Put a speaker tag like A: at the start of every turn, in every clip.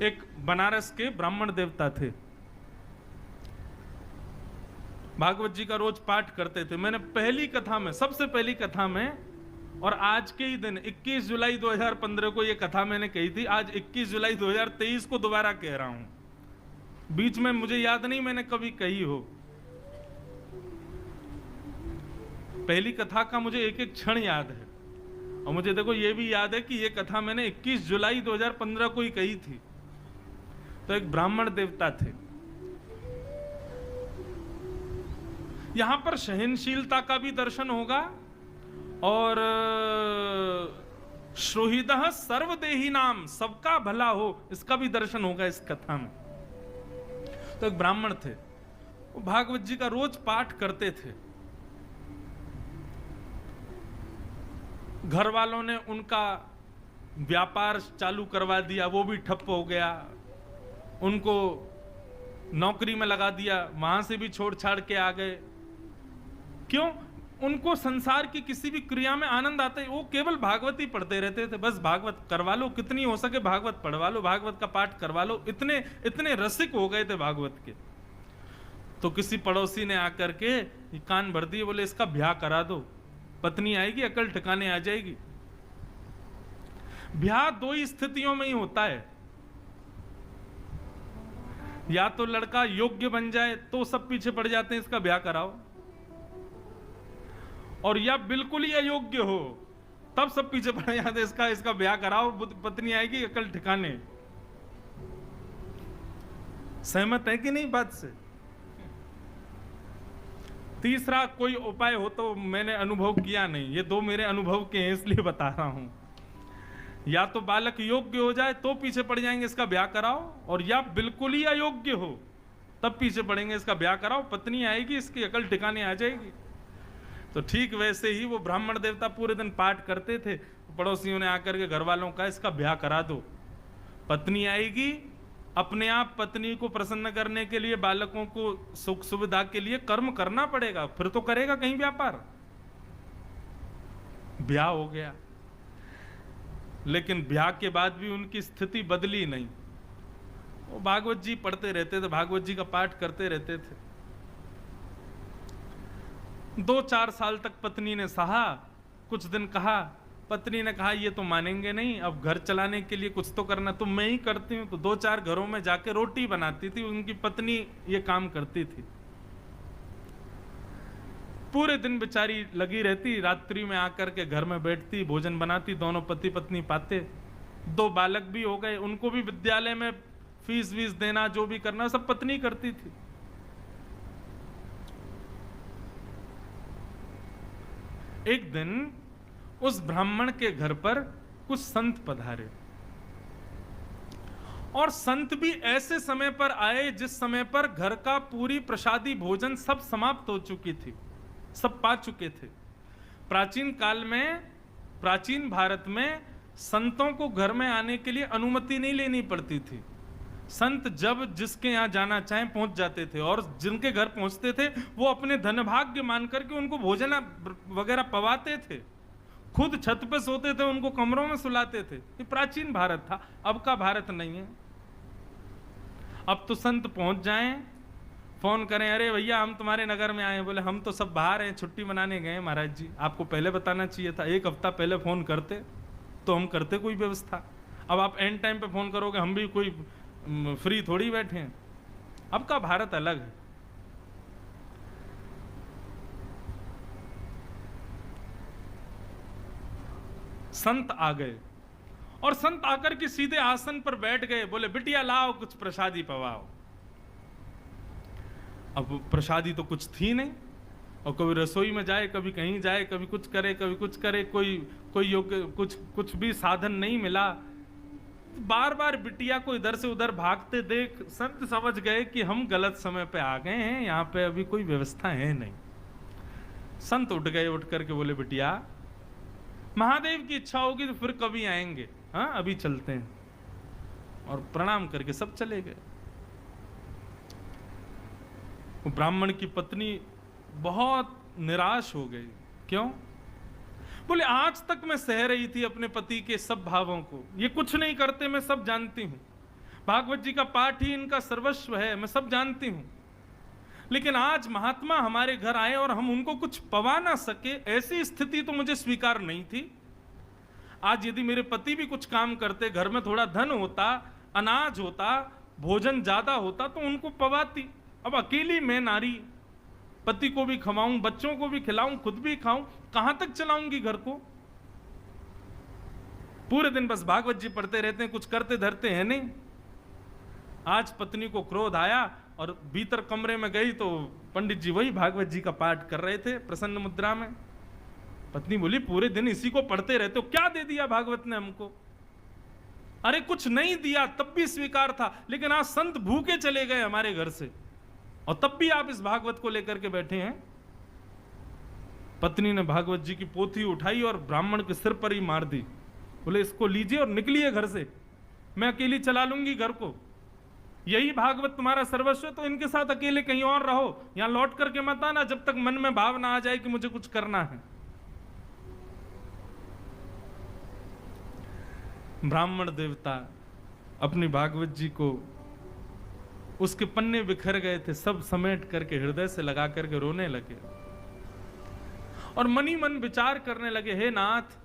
A: एक बनारस के ब्राह्मण देवता थे, भागवत जी का रोज पाठ करते थे। मैंने पहली कथा में, सबसे पहली कथा में, और आज के ही दिन 21 जुलाई 2015 को यह कथा मैंने कही थी, आज 21 जुलाई 2023 को दोबारा कह रहा हूं। बीच में मुझे याद नहीं मैंने कभी कही हो। पहली कथा का मुझे एक एक क्षण याद है, और मुझे देखो ये भी याद है कि यह कथा मैंने 21 जुलाई 2015 को ही कही थी। तो एक ब्राह्मण देवता थे। यहां पर सहनशीलता का भी दर्शन होगा और श्रोहिदः सर्वदेही नाम, सबका भला हो, इसका भी दर्शन होगा इस कथा में। तो एक ब्राह्मण थे, वो भागवत जी का रोज पाठ करते थे। घर वालों ने उनका व्यापार चालू करवा दिया, वो भी ठप हो गया। उनको नौकरी में लगा दिया, वहां से भी छोड़ छाड़ के आ गए। क्यों? उनको संसार की किसी भी क्रिया में आनंद आता है, वो केवल भागवत ही पढ़ते रहते थे। बस भागवत करवा लो, कितनी हो सके भागवत पढ़वा लो, भागवत का पाठ करवा लो। इतने इतने रसिक हो गए थे भागवत के। तो किसी पड़ोसी ने आकर के कान भर दिए, बोले इसका ब्याह करा दो, पत्नी आएगी, अकल ठिकाने आ जाएगी। ब्याह दो ही स्थितियों में ही होता है, या तो लड़का योग्य बन जाए तो सब पीछे पड़ जाते हैं इसका ब्याह कराओ, और या बिल्कुल ही अयोग्य हो तब सब पीछे पड़ जाते हैं इसका ब्याह कराओ, पत्नी आएगी, अकल ठिकाने। सहमत है कि नहीं बात से? तीसरा कोई उपाय हो तो मैंने अनुभव किया नहीं, ये दो मेरे अनुभव के हैं इसलिए बता रहा हूं। या तो बालक योग्य हो जाए तो पीछे पड़ जाएंगे इसका ब्याह कराओ, और या बिल्कुल ही अयोग्य हो तब पीछे पड़ेंगे इसका ब्याह कराओ, पत्नी आएगी, इसकी अकल ठिकाने आ जाएगी। तो ठीक वैसे ही वो ब्राह्मण देवता पूरे दिन पाठ करते थे। पड़ोसियों ने आकर के घर वालों का इसका ब्याह करा दो, पत्नी आएगी, अपने आप पत्नी को प्रसन्न करने के लिए, बालकों को सुख सुविधा के लिए कर्म करना पड़ेगा, फिर तो करेगा कहीं व्यापार। ब्याह हो गया, लेकिन ब्याह के बाद भी उनकी स्थिति बदली नहीं। वो भागवत जी पढ़ते रहते थे, भागवत जी का पाठ करते रहते थे। 2-4 साल तक पत्नी ने सहा। कुछ दिन कहा, पत्नी ने कहा ये तो मानेंगे नहीं, अब घर चलाने के लिए कुछ तो करना, तो मैं ही करती हूं। तो 2-4 घरों में जाके रोटी बनाती थी, उनकी पत्नी ये काम करती थी। पूरे दिन बेचारी लगी रहती, रात्रि में आकर के घर में बैठती, भोजन बनाती, दोनों पति पत्नी पाते। 2 बालक भी हो गए, उनको भी विद्यालय में फीस वीस देना, जो भी करना सब पत्नी करती थी। एक दिन उस ब्राह्मण के घर पर कुछ संत पधारे, और संत भी ऐसे समय पर आए जिस समय पर घर का पूरी प्रसादी भोजन सब समाप्त हो चुकी थी, सब पा चुके थे। प्राचीन काल में, प्राचीन भारत में संतों को घर में आने के लिए अनुमति नहीं लेनी पड़ती थी। संत जब जिसके यहां जाना चाहे पहुंच जाते थे, और जिनके घर पहुंचते थे वो अपने धनभाग्य मान करके उनको भोजन वगैरह पवाते थे, खुद छत पे सोते थे, उनको कमरों में सुलाते थे। ये प्राचीन भारत था, अब का भारत नहीं है। अब तो संत पहुंच जाएं, फोन करें, अरे भैया हम तुम्हारे नगर में आए। बोले हम तो सब बाहर हैं, छुट्टी मनाने गए महाराज जी, आपको पहले बताना चाहिए था, 1 हफ्ता पहले फोन करते तो हम करते कोई व्यवस्था। अब आप एंड टाइम पे फोन करोगे, हम भी कोई फ्री थोड़ी बैठे हैं। अब का भारत अलग है। संत आ गए, और संत आकर के सीधे आसन पर बैठ गए। बोले बिटिया लाओ कुछ प्रसादी पवाओ। अब प्रसादी तो कुछ थी नहीं, और कभी रसोई में जाए, कभी कहीं जाए, कभी कुछ करे, कभी कुछ करे, कोई योग्य कुछ भी साधन नहीं मिला। बार बार बिटिया को इधर से उधर भागते देख संत समझ गए कि हम गलत समय पे आ गए हैं, यहां पे अभी कोई व्यवस्था है नहीं। संत उठ गए, उठ करके बोले बिटिया महादेव की इच्छा होगी तो फिर कभी आएंगे, हाँ अभी चलते हैं। और प्रणाम करके सब चले गए। वो ब्राह्मण की पत्नी बहुत निराश हो गई। क्यों? बोले आज तक मैं सह रही थी अपने पति के सब भावों को, ये कुछ नहीं करते, मैं सब जानती हूं, भागवत जी का पाठ ही इनका सर्वस्व है, मैं सब जानती हूं। लेकिन आज महात्मा हमारे घर आए और हम उनको कुछ पवा ना सके, ऐसी स्थिति तो मुझे स्वीकार नहीं थी। आज यदि मेरे पति भी कुछ काम करते, घर में थोड़ा धन होता, अनाज होता, भोजन ज्यादा होता, तो उनको पवाती। अब अकेली मैं नारी, पति को भी खवाऊं, बच्चों को भी खिलाऊं, खुद भी खाऊं, कहां तक चलाऊंगी घर को? पूरे दिन बस भागवत जी पढ़ते रहते हैं, कुछ करते धरते हैं नहीं। आज पत्नी को क्रोध आया और भीतर कमरे में गई तो पंडित जी वही भागवत जी का पाठ कर रहे थे प्रसन्न मुद्रा में। पत्नी बोली, पूरे दिन इसी को पढ़ते रहते हो, क्या दे दिया भागवत ने हमको? अरे कुछ नहीं दिया तब भी स्वीकार था, लेकिन आज संत भूखे चले गए हमारे घर से और तब भी आप इस भागवत को लेकर के बैठे हैं। पत्नी ने भागवत जी की पोथी उठाई और ब्राह्मण के सिर पर ही मार दी। बोले, इसको लीजिए और निकलिए घर से, मैं अकेली चला लूंगी घर को। यही भागवत तुम्हारा सर्वस्व है तो इनके साथ अकेले कहीं और रहो, यहां लौट करके मत आना जब तक मन में भाव ना आ जाए कि मुझे कुछ करना है। ब्राह्मण देवता अपनी भागवत जी को, उसके पन्ने बिखर गए थे, सब समेट करके हृदय से लगा करके रोने लगे और मनी मन विचार करने लगे, हे नाथ,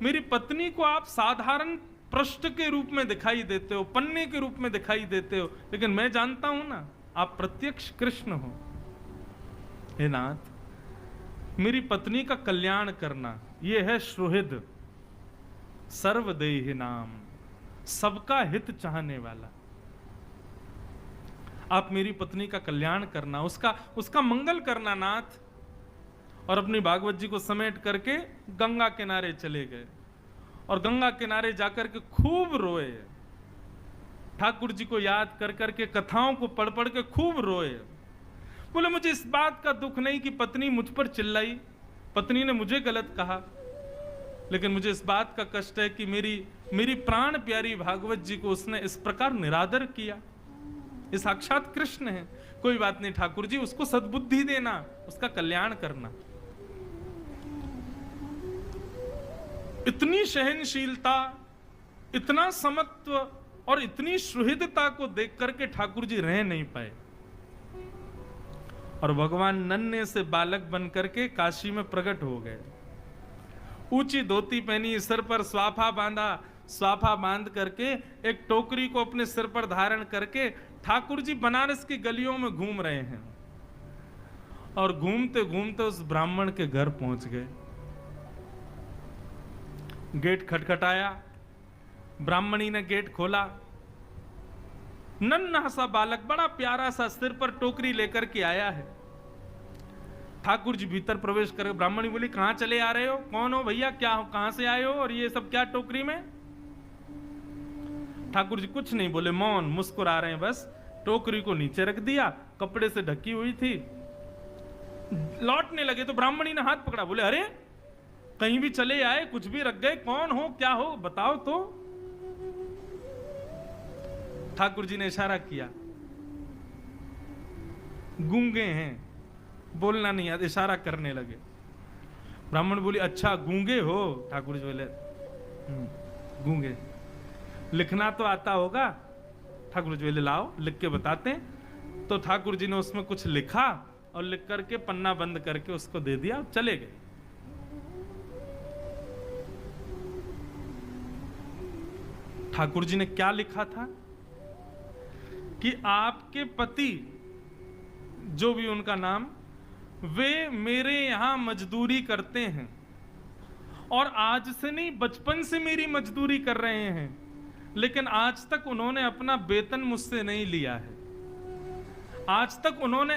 A: मेरी पत्नी को आप साधारण पृष्ठ के रूप में दिखाई देते हो, पन्ने के रूप में दिखाई देते हो, लेकिन मैं जानता हूं ना आप प्रत्यक्ष कृष्ण हो। हे नाथ, मेरी पत्नी का कल्याण करना, यह है सुहृद सर्वदेहि नाम, सबका हित चाहने वाला। आप मेरी पत्नी का कल्याण करना, उसका मंगल करना नाथ। और अपनी भागवत जी को समेट करके गंगा किनारे चले गए और गंगा किनारे जाकर के खूब रोए, ठाकुर जी को याद कर करके, कथाओं को पढ़ पढ़ के खूब रोए। बोले, मुझे इस बात का दुख नहीं कि पत्नी मुझ पर चिल्लाई, पत्नी ने मुझे गलत कहा, लेकिन मुझे इस बात का कष्ट है कि मेरी प्राण प्यारी भागवत जी को उसने इस प्रकार निरादर किया। ये साक्षात कृष्ण है। कोई बात नहीं ठाकुर जी, उसको सद्बुद्धि देना, उसका कल्याण करना। इतनी सहनशीलता, इतना समत्व और इतनी सुहृदता को देख करके ठाकुर जी रह नहीं पाए और भगवान नन्हे से बालक बन करके काशी में प्रकट हो गए। ऊंची धोती पहनी, सिर पर स्वाफा बांधा, स्वाफा बांध करके एक टोकरी को अपने सिर पर धारण करके ठाकुर जी बनारस की गलियों में घूम रहे हैं और घूमते घूमते उस ब्राह्मण के घर पहुंच गए। गेट खटखटाया, ब्राह्मणी ने गेट खोला। नन्हा सा बालक, बड़ा प्यारा सा, सिर पर टोकरी लेकर के आया है। ठाकुर जी भीतर प्रवेश कर, ब्राह्मणी बोली, कहां चले आ रहे हो? कौन हो भैया? क्या हो? कहां से आए हो? और ये सब क्या टोकरी में? ठाकुर जी कुछ नहीं बोले, मौन, मुस्कुरा रहे हैं बस। टोकरी को नीचे रख दिया, कपड़े से ढकी हुई थी। लौटने लगे तो ब्राह्मणी ने हाथ पकड़ा, बोले, अरे कहीं भी चले आए, कुछ भी रख गए, कौन हो, क्या हो, बताओ तो। ठाकुर जी ने इशारा किया, गूंगे हैं, बोलना नहीं आता, इशारा करने लगे। ब्राह्मण बोली, अच्छा गूंगे हो? ठाकुर जी बोले, गूंगे, लिखना तो आता होगा? ठाकुर जी बोले, लाओ लिख के बताते हैं। तो ठाकुर जी ने उसमें कुछ लिखा और लिख करके पन्ना बंद करके उसको दे दिया, चले गए। ठाकुर जी ने क्या लिखा था कि आपके पति, जो भी उनका नाम, वे मेरे यहां मजदूरी करते हैं और आज से नहीं, बचपन से मेरी मजदूरी कर रहे हैं, लेकिन आज तक उन्होंने अपना वेतन मुझसे नहीं लिया है। आज तक उन्होंने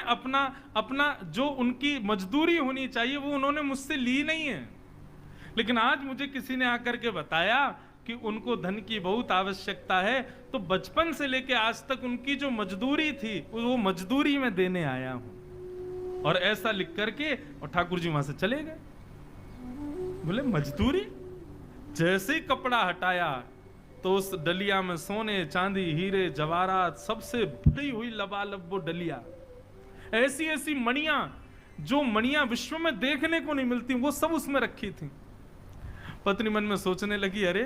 A: अपना जो उनकी मजदूरी होनी चाहिए वो उन्होंने मुझसे ली नहीं है। लेकिन आज मुझे किसी ने आकर के बताया कि उनको धन की बहुत आवश्यकता है, तो बचपन से लेके आज तक उनकी जो मजदूरी थी वो मजदूरी में देने आया हूं। और ऐसा लिख करके और ठाकुर जी वहां से चले गए। बोले, मजदूरी? जैसे ही कपड़ा हटाया तो उस डलिया में सोने, चांदी, हीरे, जवाहरात, सबसे भरी हुई लबालब वो डलिया, ऐसी ऐसी मणियां, जो मणियां विश्व में देखने को नहीं मिलती, वो सब उसमें रखी थी। पत्नी मन में सोचने लगी, अरे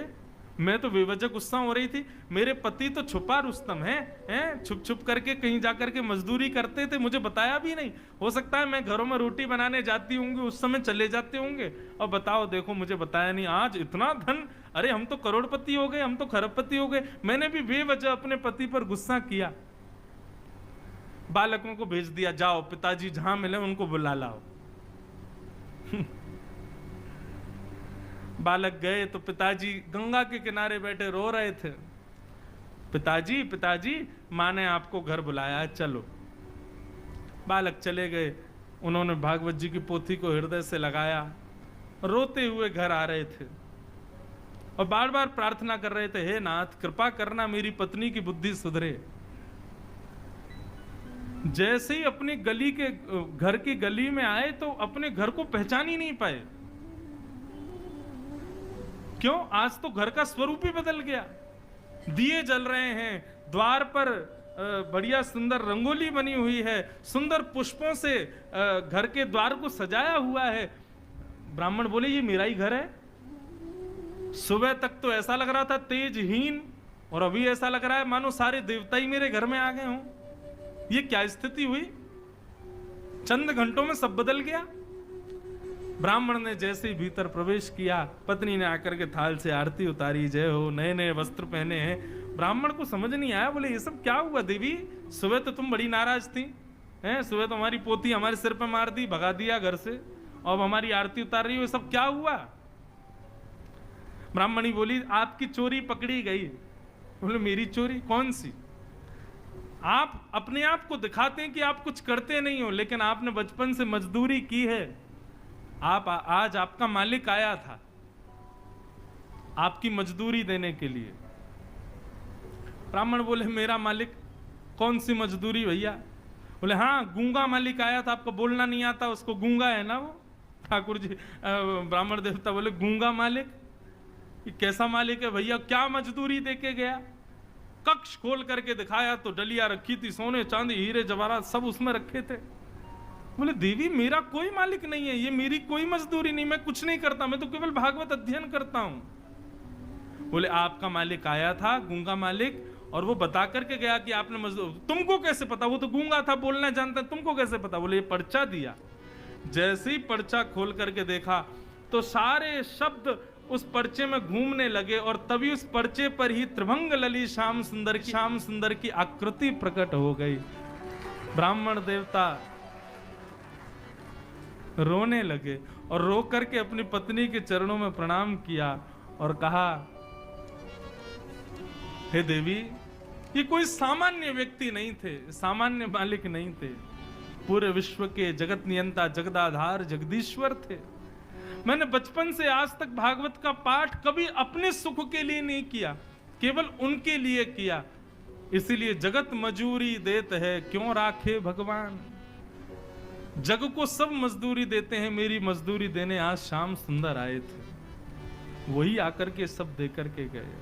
A: मैं तो बेवजह गुस्सा हो रही थी, मेरे पति तो छुपा रुस्तम हैं, छुप छुप करके कहीं जाकर के मजदूरी करते थे, मुझे बताया भी नहीं। हो सकता है मैं घरों में रोटी बनाने जाती होंगी, उस समय चले जाते होंगे, और बताओ देखो मुझे बताया नहीं। आज इतना धन, अरे हम तो करोड़पति हो गए, हम तो खरबपति हो गए। मैंने भी बेवजह अपने पति पर गुस्सा किया। बालकों को भेज दिया, जाओ पिताजी जहां मिले उनको बुला लाओ। बालक गए तो पिताजी गंगा के किनारे बैठे रो रहे थे। पिताजी पिताजी, माँ ने आपको घर बुलाया है, चलो। बालक चले गए, उन्होंने भागवत जी की पोथी को हृदय से लगाया, रोते हुए घर आ रहे थे और बार बार प्रार्थना कर रहे थे, हे नाथ कृपा करना मेरी पत्नी की बुद्धि सुधरे। जैसे ही अपनी गली के घर की गली में आए तो अपने घर को पहचान ही नहीं पाए। क्यों? आज तो घर का स्वरूप ही बदल गया। दिए जल रहे हैं, द्वार पर बढ़िया सुंदर रंगोली बनी हुई है, सुंदर पुष्पों से घर के द्वार को सजाया हुआ है। ब्राह्मण बोले ये मेरा ही घर है। सुबह तक तो ऐसा लग रहा था तेजहीन, और अभी ऐसा लग रहा है मानो सारे देवता ही मेरे घर में आ गए हों। ये क्या स्थिति हुई? चंद घंटों में सब बदल गया। ब्राह्मण ने जैसे ही भीतर प्रवेश किया, पत्नी ने आकर के थाल से आरती उतारी, जय हो, नए नए वस्त्र पहने हैं। ब्राह्मण को समझ नहीं आया, बोले ये सब क्या हुआ देवी? सुबह तो तुम बड़ी नाराज थी, हैं? सुबह तो हमारी पोती हमारे सिर पे मार दी, भगा दिया घर से, और हमारी आरती उतार रही हो, ये सब क्या हुआ? ब्राह्मणी बोली आपकी चोरी पकड़ी गई। बोले मेरी चोरी? कौन सी? आप अपने आप को दिखाते हैं कि आप कुछ करते नहीं हो, लेकिन आपने बचपन से मजदूरी की है। आज आपका मालिक आया था आपकी मजदूरी देने के लिए। ब्राह्मण बोले मेरा मालिक? कौन सी मजदूरी भैया? बोले हाँ, गूंगा मालिक आया था, आपको बोलना नहीं आता, उसको गूंगा है ना वो। ठाकुर जी ब्राह्मण देवता बोले गूंगा मालिक? ये कैसा मालिक है भैया? क्या मजदूरी देके गया? कक्ष खोल करके दिखाया तो डलिया रखी थी, सोने चांदी हीरे जवाहरात सब उसमें रखे थे। बोले देवी मेरा कोई मालिक नहीं है, ये मेरी कोई मजदूरी नहीं, मैं कुछ नहीं करता, मैं तो केवल भागवत अध्ययन करता हूं। बोले आपका मालिक आया था, गूंगा मालिक, और वो बता करके गया कि आपने मजदूर। तुमको कैसे पता? वो तो गूंगा था, बोलना जानता, तुमको कैसे पता? बोले ये पर्चा दिया। जैसे ही पर्चा खोल करके देखा तो सारे शब्द उस पर्चे में घूमने लगे, और तभी उस पर्चे पर ही त्रिभंग ललित श्याम सुंदर की आकृति प्रकट हो गई। ब्राह्मण देवता रोने लगे और रो करके अपनी पत्नी के चरणों में प्रणाम किया और कहा, हे देवी, ये कोई सामान्य व्यक्ति नहीं थे, सामान्य मालिक नहीं थे, पूरे विश्व के जगत नियंता, जगदाधार, जगदीश्वर थे। मैंने बचपन से आज तक भागवत का पाठ कभी अपने सुख के लिए नहीं किया, केवल उनके लिए किया। इसीलिए जगत मजूरी देत है, क्यों राखे भगवान। जग को सब मजदूरी देते हैं, मेरी मजदूरी देने आज श्याम सुंदर आए थे, वही आकर के सब दे करके गए।